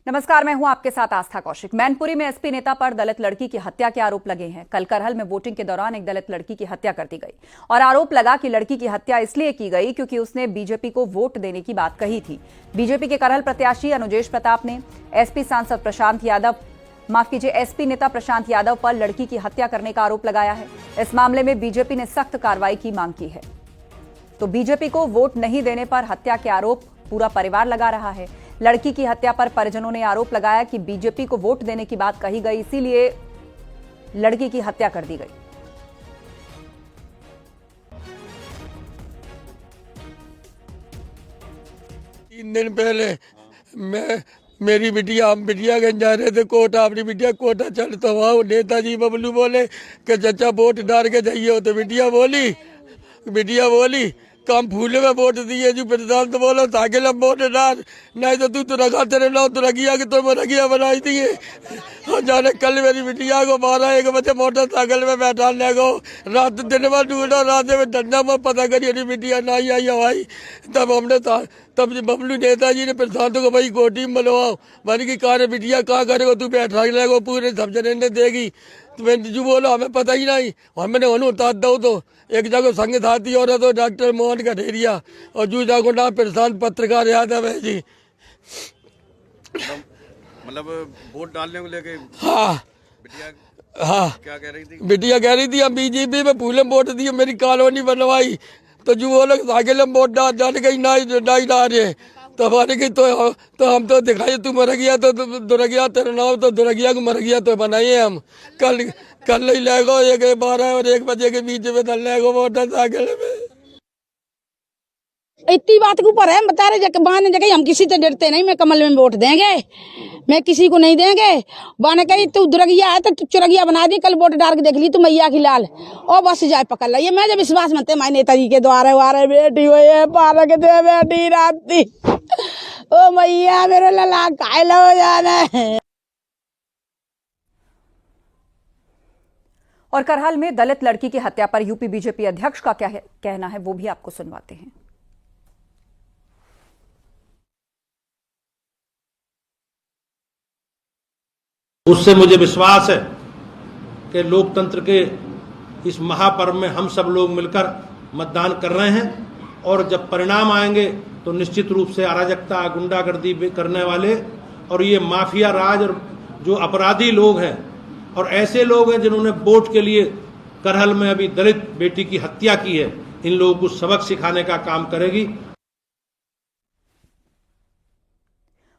नमस्कार, मैं हूं आपके साथ आस्था कौशिक। मैनपुरी में एसपी नेता पर दलित लड़की की हत्या के आरोप लगे हैं। कल करहल में वोटिंग के दौरान एक दलित लड़की की हत्या कर दी गई और आरोप लगा कि लड़की की हत्या इसलिए की गई क्योंकि उसने बीजेपी को वोट देने की बात कही थी। बीजेपी के करहल प्रत्याशी अनुजेश प्रताप ने एसपी नेता प्रशांत यादव पर लड़की की हत्या करने का आरोप लगाया है। इस मामले में बीजेपी ने सख्त कार्रवाई की मांग की है। तो बीजेपी को वोट नहीं देने पर हत्या के आरोप पूरा परिवार लगा रहा है। लड़की की हत्या पर परिजनों ने आरोप लगाया कि बीजेपी को वोट देने की बात कही गई, इसीलिए लड़की की हत्या कर दी गई। 3 दिन पहले मेरी बिटिया गंज जा रहे थे कोटा, अपनी बिटिया कोटा चल तो वहाँ नेताजी बबलू बोले कि चाचा वोट डाल के जाइए। तो बिटिया बोली कम फूले में वोट दिए जो प्रधान तो बोलो ताकि हम वोट डाल, नहीं तो तू रखा तेरे नाव तो रखिया कि तुम रखिया बनाई दिए। और जाने कल मेरी बिटिया को 12-1 बजे मोटरसाइकिल में बैठाने को रात दिन में ढूंढो, रात में डंडा में पता करी बिटिया नहीं आई हवाई। तब बबलू नेताजी ने प्रशांत को भाई कोटी में मलवाओ, बन की कार बिटिया कहाँ करेगा तू बैठा लेगा पूरे सब जने देगी। तो मैं जो बोला हमें पता ही नहीं, हमने उतार दो। तो एक जगह संग साथी और तो डॉक्टर मोहन कठेरिया और जो जगह नाम प्रशांत पत्रकार यादव है जी। मतलब वोट डालने को लेके हाँ क्या कह रही थी? बिटिया कह रही थी हम बीजेपी में फूले वोट दिए, मेरी कॉलोनी बनवाई। तो जो वो लोग साइकिल में वोट डाल गई नहीं डाल रहे तो हमारे की तो हम तो दिखाई तू मर गया तो दुर्गिया तेरा नाम तो दुर्गिया को मर गया तो बनाइए हम कल ही ले गो 12 और 1 बजे के बीच में ले गो मोटरसाइकिल में। इतनी बात के ऊपर है बता रहे बहाने जगह हम किसी से डरते नहीं। मैं कमल में वोट देंगे, मैं किसी को नहीं देंगे। बहाने कही तू दुर्गिया है तो तू चुरगिया बना दी, कल वोट डाल के देख ली तू मैया की लाल और बस जाए पकड़ ला। ये मैं जब विश्वास मनते माई नेताजी के द्वारे वारे बेटी हुई है पार्क दे बेटी राती ओ मैया मेरे लला घायल हो जाना है। और करहल में दलित लड़की की हत्या पर यूपी बीजेपी अध्यक्ष का क्या कहना है वो भी आपको सुनवाते हैं। उससे मुझे विश्वास है कि लोकतंत्र के इस महापर्व में हम सब लोग मिलकर मतदान कर रहे हैं और जब परिणाम आएंगे तो निश्चित रूप से अराजकता गुंडागर्दी करने वाले और ये माफिया राज और जो अपराधी लोग हैं और ऐसे लोग हैं जिन्होंने वोट के लिए करहल में अभी दलित बेटी की हत्या की है, इन लोगों को सबक सिखाने का काम करेगी।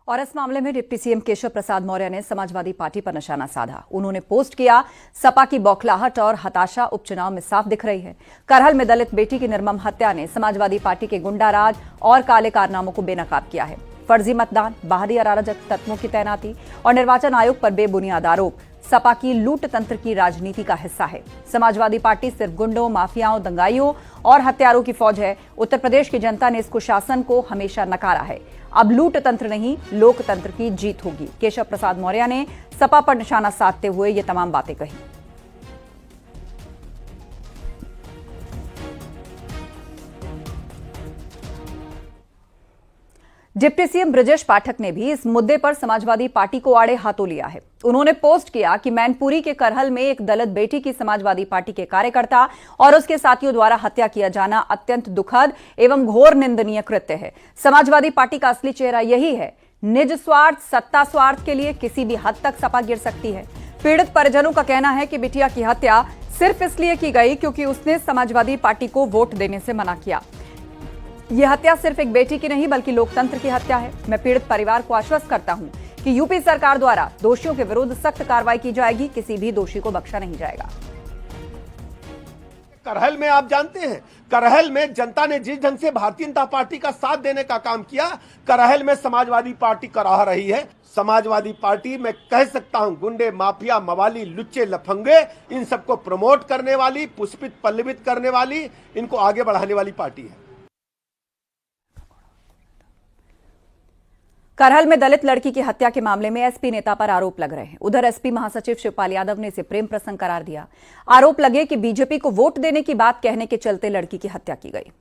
और इस मामले में डिप्टी सीएम केशव प्रसाद मौर्य ने समाजवादी पार्टी पर निशाना साधा। उन्होंने पोस्ट किया, सपा की बौखलाहट और हताशा उपचुनाव में साफ दिख रही है। करहल में दलित बेटी की निर्मम हत्या ने समाजवादी पार्टी के गुंडाराज और काले कारनामों को बेनकाब किया है। फर्जी मतदान, बाहरी अराजक तत्वों की तैनाती और निर्वाचन आयोग पर बेबुनियाद आरोप सपा की लूट तंत्र की राजनीति का हिस्सा है। समाजवादी पार्टी सिर्फ गुंडों, माफियाओं, दंगाइयों और हत्यारों की फौज है। उत्तर प्रदेश की जनता ने इस कुशासन को हमेशा नकारा है। अब लूट तंत्र नहीं, लोकतंत्र की जीत होगी। केशव प्रसाद मौर्य ने सपा पर निशाना साधते हुए ये तमाम बातें कही। डिप्टी सीएम ब्रजेश पाठक ने भी इस मुद्दे पर समाजवादी पार्टी को आड़े हाथों लिया है। उन्होंने पोस्ट किया कि मैनपुरी के करहल में एक दलित बेटी की समाजवादी पार्टी के कार्यकर्ता और उसके साथियों द्वारा हत्या किया जाना अत्यंत दुखद एवं घोर निंदनीय कृत्य है। समाजवादी पार्टी का असली चेहरा यही है। निज स्वार्थ, सत्ता स्वार्थ के लिए किसी भी हद तक सपा गिर सकती है। पीड़ित परिजनों का कहना है कि बिटिया की हत्या सिर्फ इसलिए की गई क्योंकि उसने समाजवादी पार्टी को वोट देने से मना किया। यह हत्या सिर्फ एक बेटी की नहीं बल्कि लोकतंत्र की हत्या है। मैं पीड़ित परिवार को आश्वस्त करता हूं कि यूपी सरकार द्वारा दोषियों के विरुद्ध सख्त कार्रवाई की जाएगी। किसी भी दोषी को बख्शा नहीं जाएगा। करहल में आप जानते हैं, करहल में जनता ने जिस ढंग से भारतीय जनता पार्टी का साथ देने का काम किया, करहल में समाजवादी पार्टी कराह रही है। समाजवादी पार्टी मैं कह सकता हूं गुंडे, माफिया, मवाली, लुच्चे, लफंगे, इन सबको प्रमोट करने वाली, पुष्पित पल्लवित करने वाली, इनको आगे बढ़ाने वाली पार्टी है। करहल में दलित लड़की की हत्या के मामले में एसपी नेता पर आरोप लग रहे हैं। उधर एसपी महासचिव शिवपाल यादव ने इसे प्रेम प्रसंग करार दिया। आरोप लगे कि बीजेपी को वोट देने की बात कहने के चलते लड़की की हत्या की गई।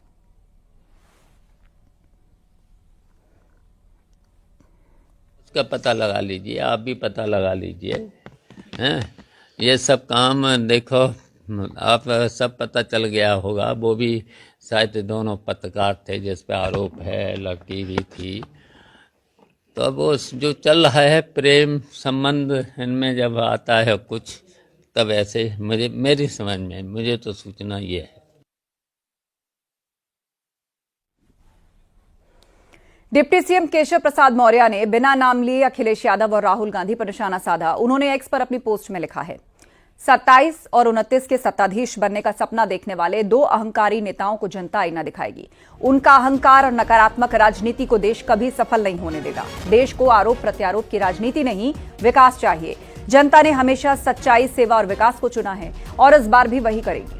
उसका पता लगा लीजिए, आप भी पता लगा लीजिए हैं। ये सब काम देखो, आप सब पता चल गया होगा। वो भी शायद दोनों पत्रकार थे जिस पे आरोप है, लड़की भी थी। तो अब वो जो चल रहा है प्रेम संबंध, इनमें जब आता है कुछ, तब ऐसे मेरी समझ में, मुझे तो सूचना ये है। डिप्टी सीएम केशव प्रसाद मौर्य ने बिना नाम लिए अखिलेश यादव और राहुल गांधी पर निशाना साधा। उन्होंने एक्स पर अपनी पोस्ट में लिखा है, 27 और 29 के सत्ताधीश बनने का सपना देखने वाले दो अहंकारी नेताओं को जनता आईना दिखाएगी। उनका अहंकार और नकारात्मक राजनीति को देश कभी सफल नहीं होने देगा। देश को आरोप प्रत्यारोप की राजनीति नहीं, विकास चाहिए। जनता ने हमेशा सच्चाई, सेवा और विकास को चुना है और इस बार भी वही करेगी।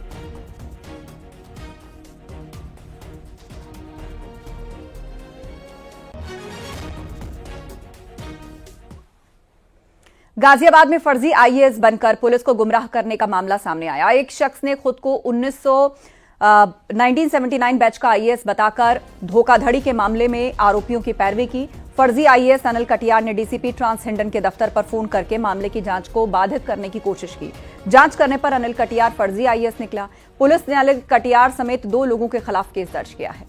गाजियाबाद में फर्जी आईएएस बनकर पुलिस को गुमराह करने का मामला सामने आया। एक शख्स ने खुद को 1979 बैच का आईएएस बताकर धोखाधड़ी के मामले में आरोपियों की पैरवी की। फर्जी आईएएस अनिल कटियार ने डीसीपी ट्रांस हिंडन के दफ्तर पर फोन करके मामले की जांच को बाधित करने की कोशिश की। जांच करने पर अनिल कटियार फर्जी आईएएस निकला। पुलिस ने अनिल कटियार समेत 2 लोगों के खिलाफ केस दर्ज किया है।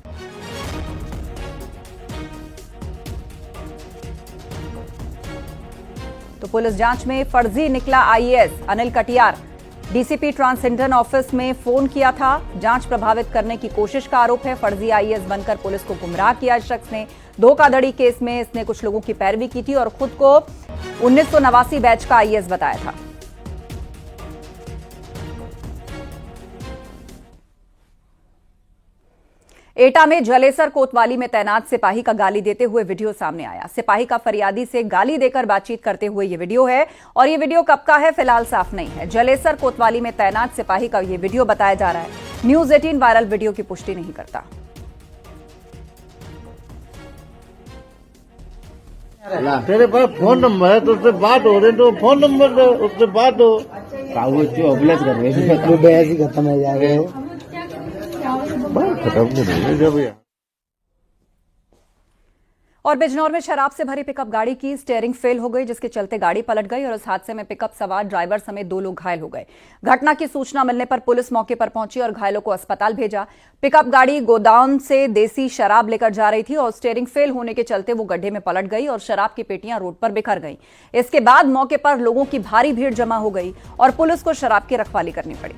तो पुलिस जांच में फर्जी निकला IAS Anil Katiyar. DCP trans Hindon office में फोन किया था। जांच प्रभावित करने की कोशिश का आरोप है। फर्जी आईएएस बनकर पुलिस को गुमराह किया इस शख्स ने। धोखाधड़ी केस में इसने कुछ लोगों की पैरवी की थी और खुद को 1989 बैच का आईएएस बताया था। एटा में जलेसर कोतवाली में तैनात सिपाही का गाली देते हुए वीडियो सामने आया। सिपाही का फरियादी से गाली देकर बातचीत करते हुए ये वीडियो है और ये वीडियो कब का है फिलहाल साफ नहीं है। जलेसर कोतवाली में तैनात सिपाही का ये वीडियो बताया जा रहा है। न्यूज 18 वायरल वीडियो की पुष्टि नहीं करता। तेरे पास फोन नंबर है तो उससे बात हो रही, तो फोन नंबर दो, उससे बात हो। कर रहे खत्म हो जाएगा, खत्म नहीं भैया। और बिजनौर में शराब से भरी पिकअप गाड़ी की स्टीयरिंग फेल हो गई, जिसके चलते गाड़ी पलट गई और इस हादसे में पिकअप सवार ड्राइवर समेत 2 लोग घायल हो गए। घटना की सूचना मिलने पर पुलिस मौके पर पहुंची और घायलों को अस्पताल भेजा। पिकअप गाड़ी गोदाम से देसी शराब लेकर जा रही थी और स्टीयरिंग फेल होने के चलते वो गड्ढे में पलट गई और शराब की पेटियां रोड पर बिखर गईं। इसके बाद मौके पर लोगों की भारी भीड़ जमा हो गई और पुलिस को शराब की रखवाली करनी पड़ी।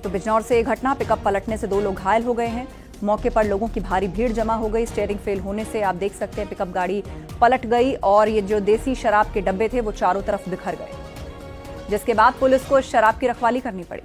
तो बिजनौर से यह घटना, पिकअप पलटने से 2 लोग घायल हो गए हैं। मौके पर लोगों की भारी भीड़ जमा हो गई। स्टीयरिंग फेल होने से आप देख सकते हैं पिकअप गाड़ी पलट गई और ये जो देसी शराब के डब्बे थे वो चारों तरफ बिखर गए, जिसके बाद पुलिस को शराब की रखवाली करनी पड़ी।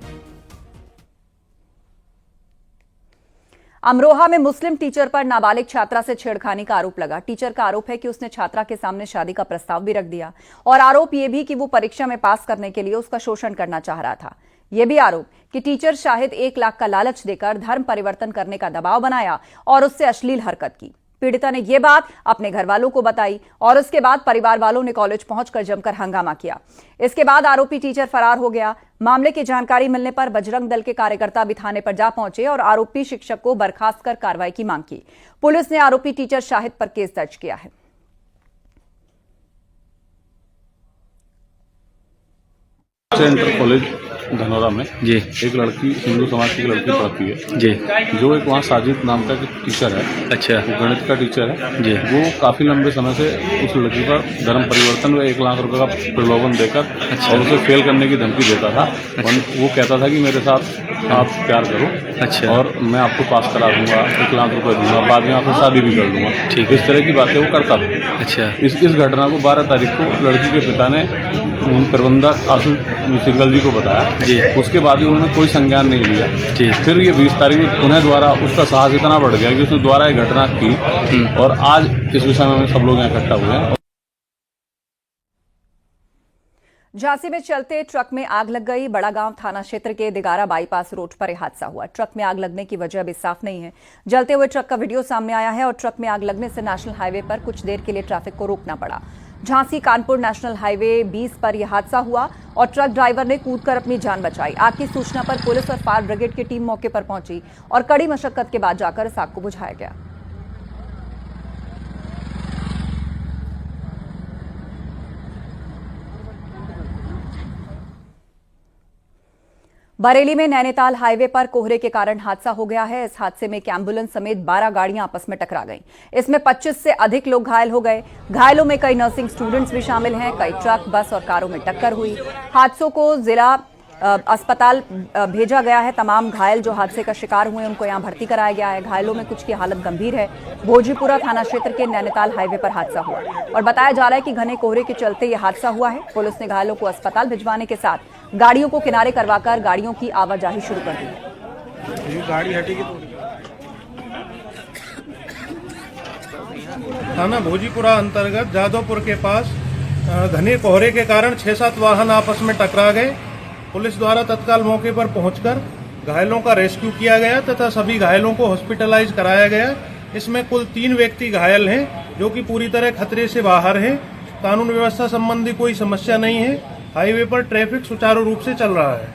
अमरोहा में मुस्लिम टीचर पर नाबालिग छात्रा से छेड़खानी का आरोप लगा। टीचर का आरोप है कि उसने छात्रा के सामने शादी का प्रस्ताव भी रख दिया और आरोप यह भी कि वो परीक्षा में पास करने के लिए उसका शोषण करना चाह रहा था। यह भी आरोप कि टीचर शाहिद 1 लाख का लालच देकर धर्म परिवर्तन करने का दबाव बनाया और उससे अश्लील हरकत की। पीड़िता ने यह बात अपने घर वालों को बताई और उसके बाद परिवार वालों ने कॉलेज पहुंचकर जमकर हंगामा किया। इसके बाद आरोपी टीचर फरार हो गया। मामले की जानकारी मिलने पर बजरंग दल के कार्यकर्ता भी थाने पर जा पहुंचे और आरोपी शिक्षक को बर्खास्त कर कार्रवाई की मांग की। पुलिस ने आरोपी टीचर शाहिद पर केस दर्ज किया है। इंटर कॉलेज धनौरा में जी एक लड़की, हिंदू समाज की लड़की पढ़ती है जी, जो एक वहाँ साजिद नाम का टीचर है। अच्छा, वो गणित का टीचर है जी। वो काफी लंबे समय से उस लड़की पर धर्म परिवर्तन व 1 लाख रुपए का प्रलोभन देकर और उसे फेल करने की धमकी देता था। वो कहता था कि मेरे साथ आप प्यार करो, अच्छा, और मैं आपको पास करा दूंगा, 1 लाख रुपए दूंगा, बाद में आपको शादी भी कर दूंगा। ठीक, इस तरह की बातें वो करता था। अच्छा, इस घटना को 12 तारीख को लड़की के पिता ने प्रबंधक आशु सिंगल जी को बताया जी। उसके बाद भी उन्होंने कोई संज्ञान नहीं लिया जी। फिर ये 20 तारीख में उन्हें द्वारा उसका साहस इतना बढ़ गया कि उसने द्वारा एक घटना की और आज इस विषय में सब लोग यहाँ इकट्ठा हुए हैं। झांसी में चलते ट्रक में आग लग गई। बड़ागांव थाना क्षेत्र के दिगारा बाईपास रोड पर यह हादसा हुआ। ट्रक में आग लगने की वजह अभी साफ नहीं है। जलते हुए ट्रक का वीडियो सामने आया है और ट्रक में आग लगने से नेशनल हाईवे पर कुछ देर के लिए ट्रैफिक को रोकना पड़ा। झांसी कानपुर नेशनल हाईवे 20 पर यह हादसा हुआ और ट्रक ड्राइवर ने कूदकर अपनी जान बचाई। आग की सूचना पर पुलिस और फायर ब्रिगेड की टीम मौके पर पहुंची और कड़ी मशक्कत के बाद जाकर इस आग को बुझाया गया। बरेली में नैनीताल हाईवे पर कोहरे के कारण हादसा हो गया है। इस हादसे में एक एम्बुलेंस समेत 12 गाड़ियां आपस में टकरा गईं। इसमें 25 से अधिक लोग घायल हो गए। घायलों में कई नर्सिंग स्टूडेंट्स भी शामिल हैं। कई ट्रक, बस और कारों में टक्कर हुई। हादसों को जिला अस्पताल भेजा गया है। तमाम घायल जो हादसे का शिकार हुए उनको यहां भर्ती कराया गया है। घायलों में कुछ की हालत गंभीर है। भोजीपुरा थाना क्षेत्र के नैनीताल हाईवे पर हादसा हुआ और बताया जा रहा है कि घने कोहरे के चलते यह हादसा हुआ है। पुलिस ने घायलों को अस्पताल भिजवाने के साथ गाड़ियों को किनारे करवाकर गाड़ियों की आवाजाही शुरू कर दी है। गाड़ी हटेगी तो थाना भोजीपुरा अंतर्गत जादवपुर के पास घने कोहरे के कारण 6-7 वाहन आपस में टकरा गए। पुलिस द्वारा तत्काल मौके पर पहुंचकर घायलों का रेस्क्यू किया गया तथा सभी घायलों को हॉस्पिटलाइज कराया गया। इसमें कुल 3 व्यक्ति घायल हैं जो कि पूरी तरह खतरे से बाहर हैं। कानून व्यवस्था संबंधी कोई समस्या नहीं है। हाईवे पर ट्रैफिक सुचारू रूप से चल रहा है।